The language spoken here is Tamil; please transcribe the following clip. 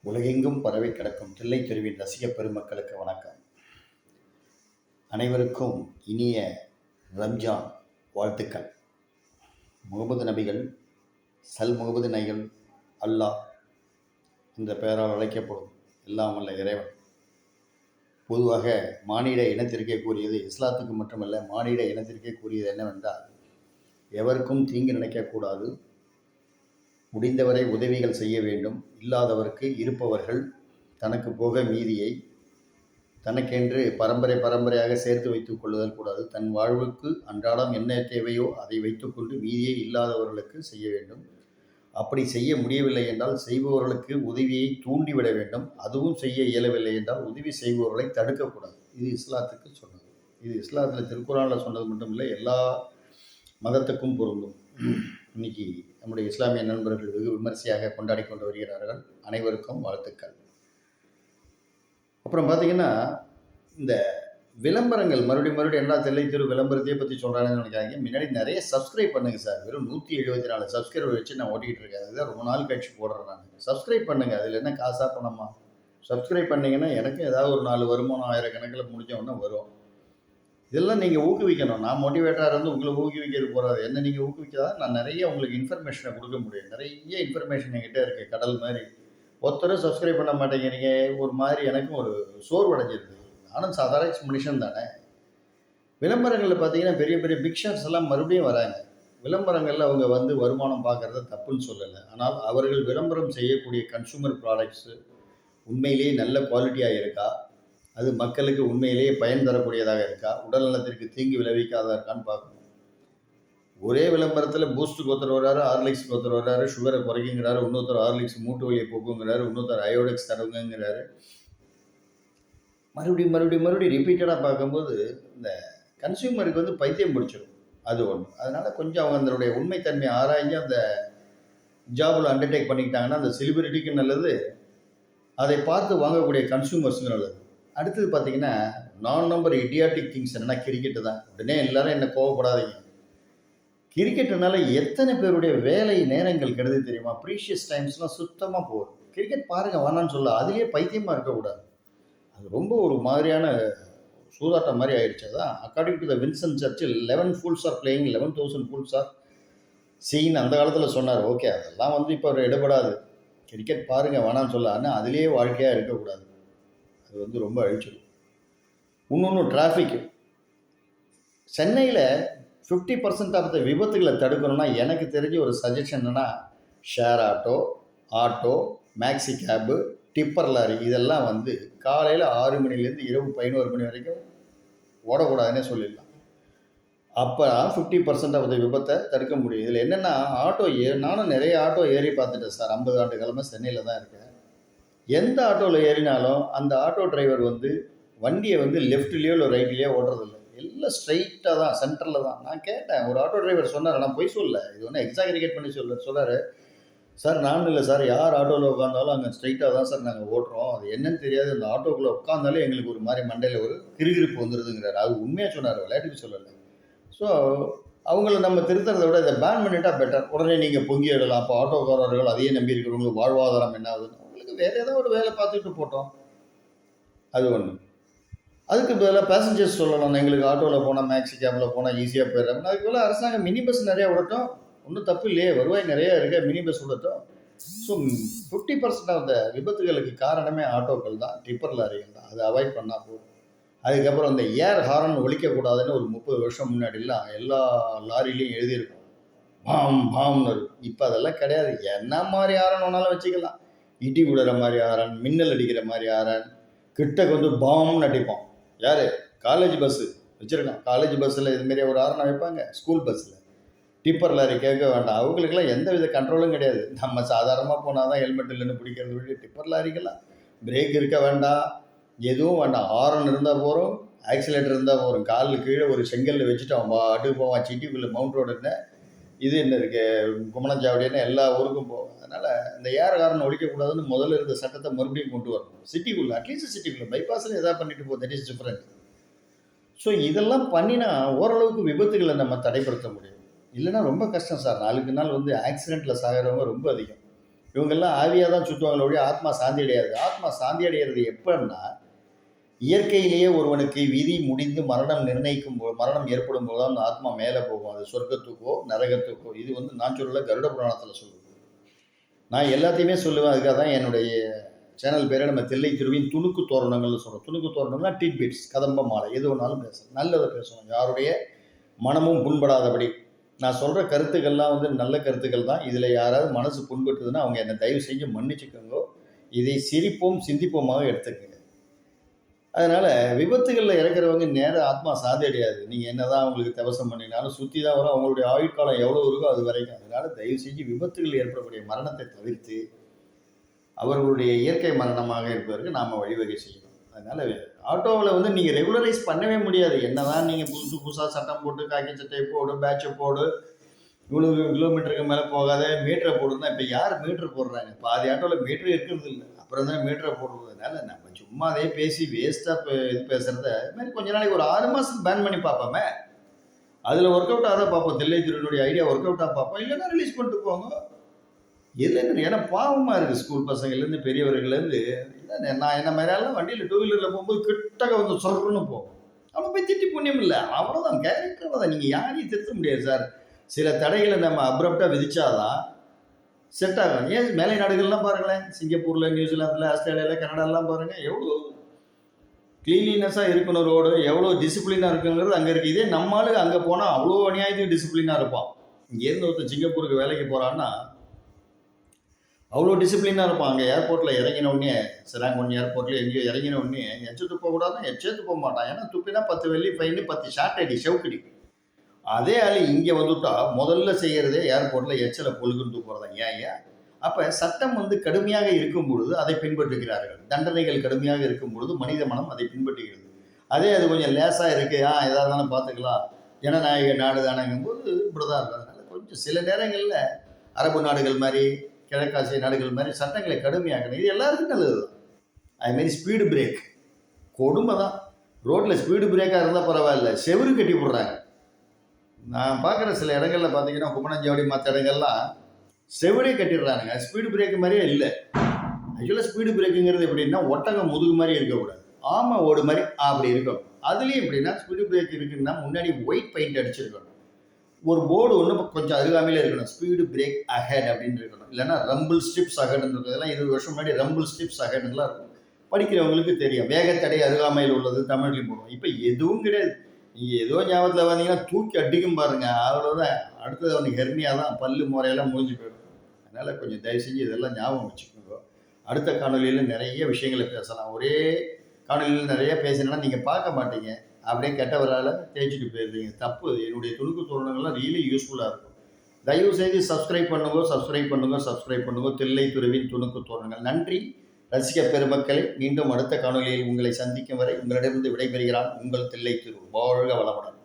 உலகெங்கும் பரவி கிடக்கும் தில்லைத்தெருவின் ரசிக பெருமக்களுக்கு வணக்கம். அனைவருக்கும் இனிய ரம்ஜான் வாழ்த்துக்கள். முகமது நபிகள், முகமது நபிகள், அல்லாஹ் என்ற பெயரால் அழைக்கப்படும் எல்லாம் வல்ல இறைவன் பொதுவாக மானிட இனத்திற்கே கூறியது, இஸ்லாத்துக்கு மட்டுமல்ல மானிட இனத்திற்கே கூறியது என்னவென்றால், எவருக்கும் தீங்கு நினைக்கக்கூடாது, முடிந்தவரை உதவிகள் செய்ய வேண்டும், இல்லாதவருக்கு இருப்பவர்கள் தனக்கு போக மீதியை தனக்கென்று பரம்பரையாக சேர்த்து வைத்துக் கொள்ளுதல் கூடாது. தன் வாழ்வுக்கு அன்றாடம் என்ன தேவையோ அதை வைத்துக்கொண்டு மீதியை இல்லாதவர்களுக்கு செய்ய வேண்டும். அப்படி செய்ய முடியவில்லை என்றால் செய்பவர்களுக்கு உதவியை தூண்டிவிட வேண்டும். அதுவும் செய்ய இயலவில்லை என்றால் உதவி செய்பவர்களை தடுக்கக்கூடாது. இது இஸ்லாத்துக்கு சொன்னது. இது இஸ்லாத்தில் திருக்குறானில் சொன்னது மட்டும் இல்லை, எல்லா மதத்துக்கும் பொருந்தும். இன்னைக்கு நம்முடைய இஸ்லாமிய நண்பர்கள் வெகு விமர்சையாக கொண்டாடி கொண்டு வருகிறார்கள். அனைவருக்கும் வாழ்த்துக்கள். அப்புறம் பார்த்தீங்கன்னா, இந்த விளம்பரங்கள் மறுபடியும் என்ன தில்லைத்தெரு விளம்பரத்தையே பற்றி சொல்கிறாங்கன்னு நினைக்காதீங்க. முன்னாடி நிறைய சப்ஸ்கிரைப் பண்ணுங்கள் சார். வெறும் 174 சப்ஸ்கிரைபர் வச்சு நான் ஓட்டிகிட்டு இருக்கேன். அதுதான் ரொம்ப நாள் கழிச்சு போடுறேன் நான். சப்ஸ்கிரைப் பண்ணுங்கள். அதில் என்ன காசாக பணமா? சப்ஸ்கிரைப் பண்ணிங்கன்னா எனக்கும் ஏதாவது ஒரு 4 வருமானம் ஆயிரக்கணக்கில் முடிஞ்சவொன்னே வரும். இதெல்லாம் நீங்கள் ஊக்குவிக்கணும். நான் மோட்டிவேட்டராக இருந்து உங்களை ஊக்குவிக்கிறது போகாது. என்ன நீங்கள் ஊக்குவிக்காத நான் நிறைய உங்களுக்கு இன்ஃபர்மேஷனை கொடுக்க முடியும். நிறைய இன்ஃபர்மேஷன் என்கிட்ட இருக்குது, கடல் மாதிரி. ஒருத்தரும் சப்ஸ்கிரைப் பண்ண மாட்டேங்கிறீங்க. ஒரு மாதிரி எனக்கும் ஒரு சோர்வடைஞ்சிருது. நானும் சாதாரண மனுஷன் தானே. விளம்பரங்களில் பார்த்தீங்கன்னா பெரிய பெரிய பிக்ஷர்ஸ் எல்லாம் மறுபடியும் வராங்க. விளம்பரங்களில் அவங்க வந்து வருமானம் பார்க்குறத தப்புன்னு சொல்லலை. ஆனால் அவர்கள் விளம்பரம் செய்யக்கூடிய கன்சூமர் ப்ராடக்ட்ஸு உண்மையிலேயே நல்ல குவாலிட்டியாக இருக்கா, அது மக்களுக்கு உண்மையிலேயே பயன் தரக்கூடியதாக இருக்கா, உடல் நலத்திற்கு தீங்கு விளைவிக்காதா இருக்கான்னு பார்க்கணும். ஒரே விளம்பரத்தில் பூஸ்ட்டுக்கு ஒருத்தர் வர்றாரு, ஹார்லிக்ஸ்க்கு ஒருத்தர் வர்றாரு, சுகரை குறைக்குங்கிறாரு, இன்னொருத்தர் ஹார்லிக்ஸ் மூட்டு வலியை போக்குங்கிறாரு, இன்னொருத்தர் அயோடெக்ஸ் தருங்கிறாரு. மறுபடியும் ரிப்பீட்டடாக பார்க்கும்போது இந்த கன்சியூமருக்கு வந்து பைத்தியம் பிடிச்சிடும். அது ஒன்று. அதனால் கொஞ்சம் அவங்க அதனுடைய உண்மைத்தன்மையை ஆராய்ஞ்சு அந்த ஜாபில் அண்டர்டேக் பண்ணிக்கிட்டாங்கன்னா அந்த செலிபிரிட்டிக்கு நல்லது, அதை பார்த்து வாங்கக்கூடிய கன்சியூமர்ஸுக்கு நல்லது. அடுத்தது பார்த்தீங்கன்னா, நம்பர் இடியாட்டிக் திங்ஸ் என்னென்னா கிரிக்கெட்டு தான். உடனே எல்லாரும் என்ன கோவப்படாதீங்க. கிரிக்கெட்டுனால எத்தனை பேருடைய வேலை நேரங்கள் கெடுது தெரியுமா? ப்ரீஷியஸ் டைம்ஸ்லாம் சுத்தமாக போகும். கிரிக்கெட் பாருங்கள், வேணான்னு சொல்ல, அதுலேயே பைத்தியமாக இருக்கக்கூடாது. அது ரொம்ப ஒரு மாதிரியான சூதாட்டம் மாதிரி ஆயிடுச்சு. அதான் அக்கார்டிங் டு த வின்சன் சர்ச்சில் 11 fools are playing 11,000 fools R scene அந்த காலத்தில் சொன்னார். ஓகே, அதெல்லாம் வந்து இப்போ அவர் எடுபடாது. கிரிக்கெட் பாருங்கள், வேணான்னு சொல்ல, ஆனால் அதுலேயே வாழ்க்கையாக இருக்கக்கூடாது. அது வந்து ரொம்ப அழிச்சிடும். இன்னொன்று டிராஃபிக்கு. சென்னையில் 50% ஆஃப் த விபத்துகளை தடுக்கணும்னா எனக்கு தெரிஞ்ச ஒரு சஜஷன் என்னென்னா, share auto, maxi cab, tipper lorry இதெல்லாம் வந்து காலையில் 6 மணிலேருந்து இரவு 11 மணி வரைக்கும் ஓடக்கூடாதுன்னே சொல்லிடலாம். அப்போ 50% ஆஃப் த விபத்தை தடுக்க முடியும். இதில் என்னென்னா, நானும் நிறைய ஆட்டோ ஏறி பார்த்துட்டேன் சார். 50 ஆண்டு காலமாக சென்னையில் தான் இருக்கேன். எந்த ஆட்டோவில் ஏறினாலும் அந்த ஆட்டோ டிரைவர் வந்து வண்டியை வந்து லெஃப்ட்லேயோ இல்லை ரைட்லேயோ ஓடுறதில்ல. எல்லாம் ஸ்ட்ரைட்டாக தான், சென்டரில் தான். நான் கேட்டேன், ஒரு ஆட்டோ டிரைவர் சொன்னார், நான் போய் சொல்ல, இது ஒன்று எக்ஸாகரிகேட் பண்ணி சொல்கிறார். சார் நானும் இல்லை சார், யார் ஆட்டோவில் உட்காந்தாலும் அங்கே ஸ்ட்ரைட்டாக தான் சார் நாங்கள் ஓட்டுறோம். அது என்னன்னு தெரியாது, அந்த ஆட்டோக்குள்ளே உட்காந்தாலே எங்களுக்கு ஒரு மாதிரி மண்டையில் ஒரு கிருகிருப்பு வந்துடுதுங்கிறார். அது உண்மையாக சொன்னார், விளையாட்டுக்கு சொல்லலை. ஸோ அவங்கள நம்ம திருத்துறதை விட இதை பேன் பண்ணிட்டா பெட்டர். உடனே நீங்கள் பொங்கி இடலாம். அப்போ ஆட்டோக்காரர்கள் அதையே நம்பி இருக்கிறவங்களுக்கு வாழ்வாதாரம் என்ன ஆகுதுன்னு அவங்களுக்கு வேறு ஏதாவது ஒரு வேலை பார்த்துட்டு போட்டோம். அது ஒன்று. அதுக்கு பதிலாக பேசஞ்சர்ஸ் சொல்லலாம், எங்களுக்கு ஆட்டோவில் போனால் மேக்ஸி கேபில் போனால் ஈஸியாக போயிடுறாங்க. அதுக்கு பதிலாக அரசாங்கம் மினி பஸ் நிறையா விடட்டும். ஒன்றும் தப்பு இல்லையே, வருவாய் நிறையா இருக்க, மினி பஸ் விடட்டும். ஸோ 50% ஆஃப் த விபத்துகளுக்கு காரணமே ஆட்டோக்கள் தான், டிப்பர் லாரிகள் தான். அதை அவாய்ட் பண்ணால் போதும். அதுக்கப்புறம் அந்த ஏர் ஹாரன் ஒழிக்கக்கூடாதுன்னு ஒரு 30 வருஷம் முன்னாடிலாம் எல்லா லாரிலையும் எழுதியிருக்கும், பாம்னு இருக்கும். இப்போ அதெல்லாம் கிடையாது. என்ன மாதிரி ஹாரன் வேணாலும் வச்சுக்கலாம். இடி விடுற மாதிரி ஹாரன், மின்னல் அடிக்கிற மாதிரி ஹாரன், கிட்டக்கு வந்து பாம்னு அடிப்போம். யார்? காலேஜ் பஸ்ஸு வச்சுருக்கான். காலேஜ் பஸ்ஸில் இதுமாரி ஒரு ஹாரனை வைப்பாங்க. ஸ்கூல் பஸ்ஸில் டிப்பர் லாரி கேட்க வேண்டாம். அவங்களுக்கெல்லாம் எந்த வித கண்ட்ரோலும் கிடையாது. நம்ம சாதாரணமாக போனால் தான் ஹெல்மெட் இல்லைன்னு பிடிக்கிறது விட டிப்பர் லாரிக்கெல்லாம் பிரேக் இருக்க வேண்டாம், எதுவும் வேண்டாம். ஹாரன் இருந்தால் போகிறோம், ஆக்சிலேட்டர் இருந்தால் போகிறோம். காலில் கீழே ஒரு செங்கலில் வச்சுட்டு அவன் பாட்டுக்கு போவான். சிட்டிக்குள்ளே மவுண்ட் ரோடு என்ன இது என்ன இருக்குது, குமணஞ்சாவடின்னு எல்லா ஊருக்கும் போவோம். அதனால் இந்த ஏர் ஹாரன் ஒழிக்கக்கூடாதுன்னு முதல்ல இருந்த சட்டத்தை மறுபடியும் கொண்டு வரணும். சிட்டிக்குள்ளே, அட்லீஸ்ட் சிட்டிக்குள்ளே, பைபாஸில் எதாவது பண்ணிட்டு போகும். That is different. ஸோ இதெல்லாம் பண்ணினா ஓரளவுக்கு விபத்துகளை நம்ம தடைப்படுத்த முடியும். இல்லைன்னா ரொம்ப கஷ்டம் சார். நாளுக்கு நாள் வந்து ஆக்சிடெண்ட்டில் சாகிறவங்க ரொம்ப அதிகம். இவங்கெல்லாம் ஆவியாக தான் சுற்றுவாங்களே ஒழிய ஆத்மா சாந்தி அடையாது. ஆத்மா சாந்தி அடைகிறது எப்பன்னா, இயற்கையிலேயே ஒருவனுக்கு விதி முடிந்து மரணம் ஏற்படும் போது தான் அந்த ஆத்மா மேலே போகும். அது சொர்க்கத்துக்கோ நரகத்துக்கோ. இது நான் சொல்லல, கருட புராணத்தில் சொல்லுது. நான் எல்லாத்தையுமே சொல்லுவேன். அதுக்காக தான் என்னுடைய சேனல் பேரை நம்ம தில்லை திருவின் துணுக்கு தோரணங்கள்னு சொல்கிறோம். துணுக்கு தோரணம்னா டிட்பிட்ஸ், கதம்ப மாலை, எது ஒன்றாலும் பேசணும், நல்லதை பேசணும், யாருடைய மனமும் புண்படாதபடி. நான் சொல்கிற கருத்துக்கள்லாம் நல்ல கருத்துக்கள் தான். இதில் யாராவது மனசு புண்பட்டுதுன்னா அவங்க என்னை தயவு செஞ்சு மன்னிச்சுக்கோங்க. இதை சிரிப்போம் சிந்திப்போமாக எடுத்துக்கங்க. அதனால் விபத்துகளில் இறக்குறவங்க நேர ஆத்மா சாதி அடையாது. நீங்கள் என்ன தான் அவங்களுக்கு தவசம் பண்ணினாலும் சுற்றி தான் வரும். அவங்களுடைய ஆயுட்காலம் எவ்வளோ இருக்கோ அது வரைக்கும். அதனால் தயவு செஞ்சு விபத்துகள் ஏற்படக்கூடிய மரணத்தை தவிர்த்து அவர்களுடைய இயற்கை மரணமாக இருப்பதற்கு நாம் வழிவகை செய்யணும். அதனால் ஆட்டோவில் நீங்கள் ரெகுலரைஸ் பண்ணவே முடியாது. என்ன தான் நீங்கள் புதுசாக சட்டம் போட்டு காக்கி சட்டையை போடு, பேட்சை போடு, இவ்வளோ கிலோமீட்டருக்கு மேலே போகாத, மீட்டரை போடுன்னா இப்போ யார் மீட்ரு போடுறாங்க? பாதி ஆட்டோவில் மீட்டரே இருக்கிறது இல்லை. அப்புறம் தான் மீட்டரை போடுறதுனால நம்ம சும்மா அதே பேசி வேஸ்ட்டாக இது பேசுகிறத மாதிரி கொஞ்ச நாளைக்கு ஒரு 6 மாதத்துக்கு பேன் பண்ணி பார்ப்போமே. அதில் ஒர்க் அவுட் ஆக பார்ப்போம். தில்லை திருவினுடைய ஐடியா ஒர்க் அவுட்டாக பார்ப்போம். இல்லைன்னா ரிலீஸ் பண்ணிட்டு போங்க. இல்லைன்னு ஏன்னா பாவமாக இருக்குது. ஸ்கூல் பசங்கள்லேருந்து பெரியவர்கள்லேருந்து நான் என்ன மாதிரியாலும் வண்டியில் 2 வீலரில் போகும்போது கிட்டக்க சொல்கிறோன்னு போகும். அவனை போய் திட்டி புண்ணியம் இல்லை. அவ்வளோதான், கேரக்டர் தான். நீங்கள் யாரையும் திருத்த முடியாது சார். சில தடைகளை நம்ம அப்ரப்டாக விதிச்சாதான் செட் ஆகும். ஏன் மேலை நாடுகள்லாம் பாருங்களேன், சிங்கப்பூரில், நியூசிலாந்தில், ஆஸ்திரேலியாவில், கனடாலாம் பாருங்கள், எவ்வளோ க்ளீன்லினஸாக இருக்கணும் ரோடு, எவ்வளோ டிசிப்ளினாக இருக்குங்கிறது அங்கே இருக்குது. இதே நம்மளுக்கு அங்கே போனால் அவ்வளோ அநியாயத்துக்கு டிசிப்ளினாக இருப்பான். இங்கேருந்து ஒருத்தர் சிங்கப்பூருக்கு வேலைக்கு போகிறான்னா அவ்வளோ டிசிப்ளினாக இருப்பான். அங்கே ஏர்போர்ட்டில் இறங்கின உடனே, சிராங்கொன் ஏர்போர்ட்டில் எங்கேயோ இறங்கின உடனே எச்ச துப்பக்கூடாதுன்னா எச்சே துப்ப மாட்டான். ஏன்னா துப்பினா 10 வெள்ளி ஃபைனு, 10 ஷார்ட் அடி, செவுக்கடி. அதே ஆள் இங்கே வந்துட்டா முதல்ல செய்கிறதே ஏர்போர்ட்டில் எச்சலை பொழுகுன்னு துப்புறதான். ஏன் அப்போ சட்டம் கடுமையாக இருக்கும் பொழுது அதை பின்பற்றுகிறார்கள். தண்டனைகள் கடுமையாக இருக்கும் பொழுது மனித மனம் அதை பின்பற்றுகிறது. அதே அது கொஞ்சம் லேசாக இருக்குது, எதாக தானே பார்த்துக்கலாம், ஜனநாயக நாடு தானேங்கும்போது இப்படி தான் இருக்கும். அதனால் கொஞ்சம் சில நேரங்களில் அரபு நாடுகள் மாதிரி, கிழக்காசிய நாடுகள் மாதிரி சட்டங்களை கடுமையாக்கணும். இது எல்லாருக்கும் நல்லது தான். அதுமாரி ஸ்பீடு பிரேக் கொடுமை தான். ரோட்டில் ஸ்பீடு பிரேக்காக இருந்தால் பரவாயில்ல, செவுரு கட்டி போடுறாங்க. நான் பார்க்குற சில இடங்களில் பார்த்தீங்கன்னா குமணஞ்சாவடி மற்ற இடங்கள்லாம் செவரே கட்டிடுறானுங்க. ஸ்பீடு பிரேக்கு மாதிரியே இல்லை. ஆக்சுவலாக ஸ்பீடு பிரேக்குங்கிறது எப்படின்னா ஒட்டகம் முதுகு மாதிரி இருக்கக்கூடாது, ஆமாம் ஓடு மாதிரி அப்படி இருக்கணும். அதுலேயும் எப்படின்னா ஸ்பீடு பிரேக் இருக்குன்னா முன்னாடி ஒயிட் பெயிண்ட் அடிச்சிருக்கணும். ஒரு போர்டு ஒன்று கொஞ்சம் அருகாமையில் இருக்கணும், ஸ்பீடு பிரேக் அஹெட் அப்படின்னு இருக்கணும். இல்லைன்னா ரம்பிள் ஸ்ட்ரிப்ஸ் அஹெட்னு இருக்கிறதெல்லாம் 20 வருஷம் முன்னாடி ரம்பிள் ஸ்ட்ரிப்ஸ் அஹெட்லாம் இருக்கும். படிக்கிறவங்களுக்கு தெரியும். வேகத்தடை அருகாமையில் உள்ளது தமிழ்லையும் போடுவோம். இப்போ எதுவும் கிடையாது. நீங்கள் ஏதோ ஞாபகத்தில் வந்தீங்கன்னா தூக்கி அடிக்கும் பாருங்கள், அவ்வளோதான். அடுத்தது அவனுக்கு ஹெர்னியாக தான், பல்லு முறையெல்லாம் முடிஞ்சு போயிடும். அதனால் கொஞ்சம் தயவு செஞ்சு இதெல்லாம் ஞாபகம் வச்சுக்கோங்க. அடுத்த காணொலியில் நிறைய விஷயங்களை பேசலாம். ஒரே காணொலியில் நிறைய பேசினா நீங்கள் பார்க்க மாட்டீங்க, அப்படியே கெட்டவரால் தேய்ச்சிட்டு போயிருந்தீங்க. தப்பு. என்னுடைய துணுக்கு தோரணங்கள்லாம் ரியலி யூஸ்ஃபுல்லாக இருக்கும். தயவு செய்து சப்ஸ்கிரைப் பண்ணுங்க. தில்லை துருவின் துணுக்கு தோரணங்கள். நன்றி ரசிக பெருமக்களை. மீண்டும் அடுத்த காணொலியில் உங்களை சந்திக்கும் வரை உங்களிடமிருந்து விடைபெறுகிறான் உங்கள் தில்லை திரு. வாழ்க வளமுடன்.